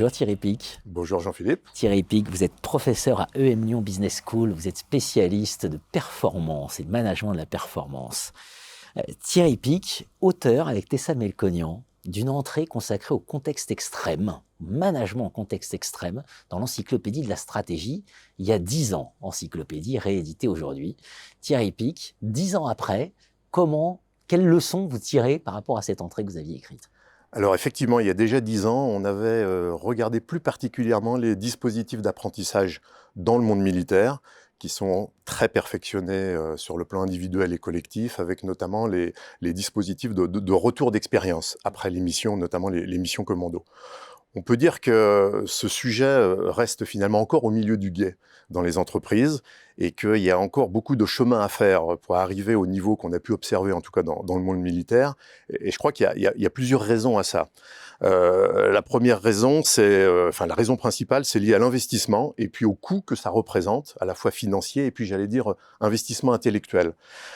Bonjour Thierry Pic. Bonjour Jean-Philippe. Thierry Pic, vous êtes professeur à EM Lyon Business School, vous êtes spécialiste de performance et de management de la performance. Thierry Pic, auteur avec Tessa Melconian d'une entrée consacrée au contexte extrême, management en contexte extrême, dans l'encyclopédie de la stratégie, il y a 10 ans, encyclopédie rééditée aujourd'hui. Thierry Pic, 10 ans après, quelles leçons vous tirez par rapport à cette entrée que vous aviez écrite ? Alors effectivement, il y a déjà 10 ans, on avait regardé plus particulièrement les dispositifs d'apprentissage dans le monde militaire, qui sont très perfectionnés sur le plan individuel et collectif, avec notamment les dispositifs de retour d'expérience après les missions, notamment les missions commando. On peut dire que ce sujet reste finalement encore au milieu du gué dans les entreprises et qu'il y a encore beaucoup de chemin à faire pour arriver au niveau qu'on a pu observer, en tout cas dans le monde militaire. Et je crois qu'il y a plusieurs raisons à ça. La première raison, la raison principale, c'est lié à l'investissement et puis au coût que ça représente, à la fois financier et puis, j'allais dire, investissement intellectuel.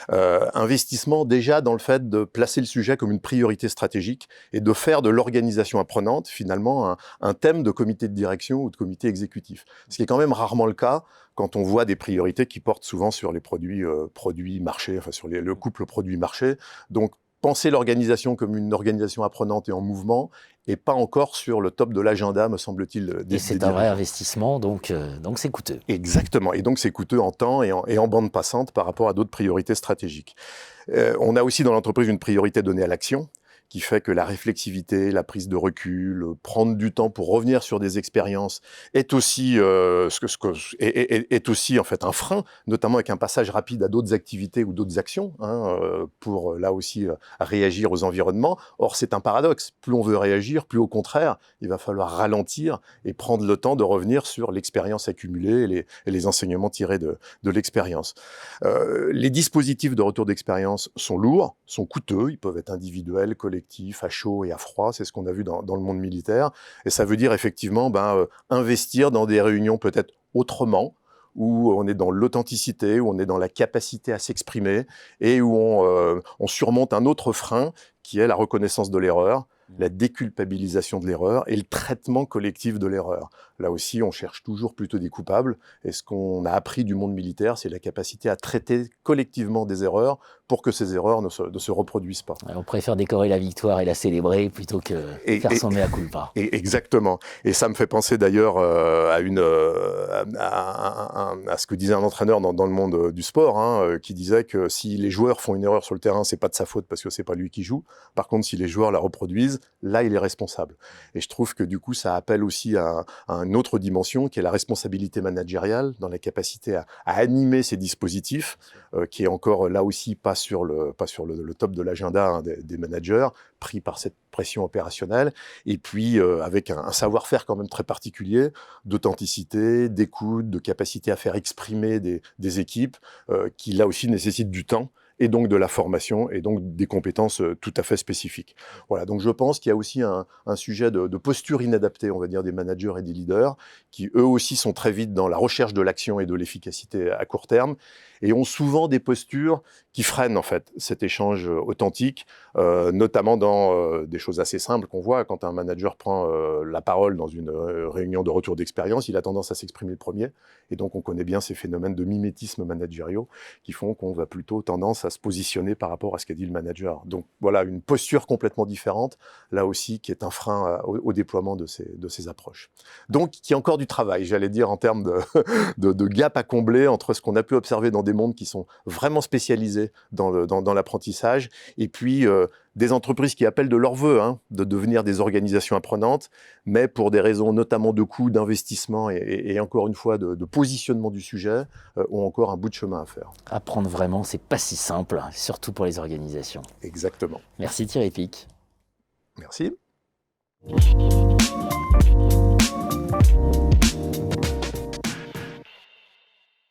Investissement déjà dans le fait de placer le sujet comme une priorité stratégique et de faire de l'organisation apprenante, finalement, un thème de comité de direction ou de comité exécutif. Ce qui est quand même rarement le cas quand on voit des priorités qui portent souvent sur les produits marché, enfin sur le couple produit-marché. Donc, penser l'organisation comme une organisation apprenante et en mouvement, et pas encore sur le top de l'agenda, me semble-t-il. Et c'est un vrai investissement, donc c'est coûteux. Exactement, et donc c'est coûteux en temps et en bande passante par rapport à d'autres priorités stratégiques. On a aussi dans l'entreprise une priorité donnée à l'action, qui fait que la réflexivité, la prise de recul, prendre du temps pour revenir sur des expériences est aussi est aussi en fait un frein, notamment avec un passage rapide à d'autres activités ou d'autres actions, pour là aussi réagir aux environnements. Or c'est un paradoxe. Plus on veut réagir, plus au contraire, il va falloir ralentir et prendre le temps de revenir sur l'expérience accumulée et les enseignements tirés de l'expérience. Les dispositifs de retour d'expérience sont lourds, sont coûteux, ils peuvent être individuels, collectifs, à chaud et à froid, c'est ce qu'on a vu dans le monde militaire. Et ça veut dire effectivement investir dans des réunions peut-être autrement, où on est dans l'authenticité, où on est dans la capacité à s'exprimer et où on surmonte un autre frein qui est la reconnaissance de l'erreur, la déculpabilisation de l'erreur et le traitement collectif de l'erreur. Là aussi, on cherche toujours plutôt des coupables. Et ce qu'on a appris du monde militaire, c'est la capacité à traiter collectivement des erreurs pour que ces erreurs ne se reproduisent pas. On préfère décorer la victoire et la célébrer plutôt que faire son mea culpa. Exactement. Et ça me fait penser d'ailleurs à ce que disait un entraîneur dans le monde du sport, qui disait que si les joueurs font une erreur sur le terrain, c'est pas de sa faute parce que c'est pas lui qui joue. Par contre, si les joueurs la reproduisent, là, il est responsable. Et je trouve que du coup, ça appelle aussi à une autre dimension qui est la responsabilité managériale dans la capacité à animer ces dispositifs, qui est encore là aussi pas sur le top de l'agenda des managers, pris par cette pression opérationnelle, et puis avec un savoir-faire quand même très particulier, d'authenticité, d'écoute, de capacité à faire exprimer des équipes, qui là aussi nécessitent du temps, et donc de la formation, et donc des compétences tout à fait spécifiques. Voilà, donc je pense qu'il y a aussi un sujet de posture inadaptée, on va dire, des managers et des leaders, qui eux aussi sont très vite dans la recherche de l'action et de l'efficacité à court terme, et ont souvent des postures qui freinent en fait cet échange authentique, notamment dans des choses assez simples qu'on voit quand un manager prend la parole dans une réunion de retour d'expérience, il a tendance à s'exprimer le premier, et donc on connaît bien ces phénomènes de mimétisme managériaux qui font qu'on va plutôt tendance à se positionner par rapport à ce qu'a dit le manager. Donc voilà, une posture complètement différente, là aussi, qui est un frein au déploiement de ces approches. Donc, il y a encore du travail, j'allais dire, en termes de gap à combler entre ce qu'on a pu observer dans des mondes qui sont vraiment spécialisés dans l'apprentissage, et puis des entreprises qui appellent de leur vœu de devenir des organisations apprenantes, mais pour des raisons notamment de coûts, d'investissement et encore une fois de positionnement du sujet, ont encore un bout de chemin à faire. Apprendre vraiment, c'est pas si simple, surtout pour les organisations. Exactement. Merci Thierry Pic. Merci.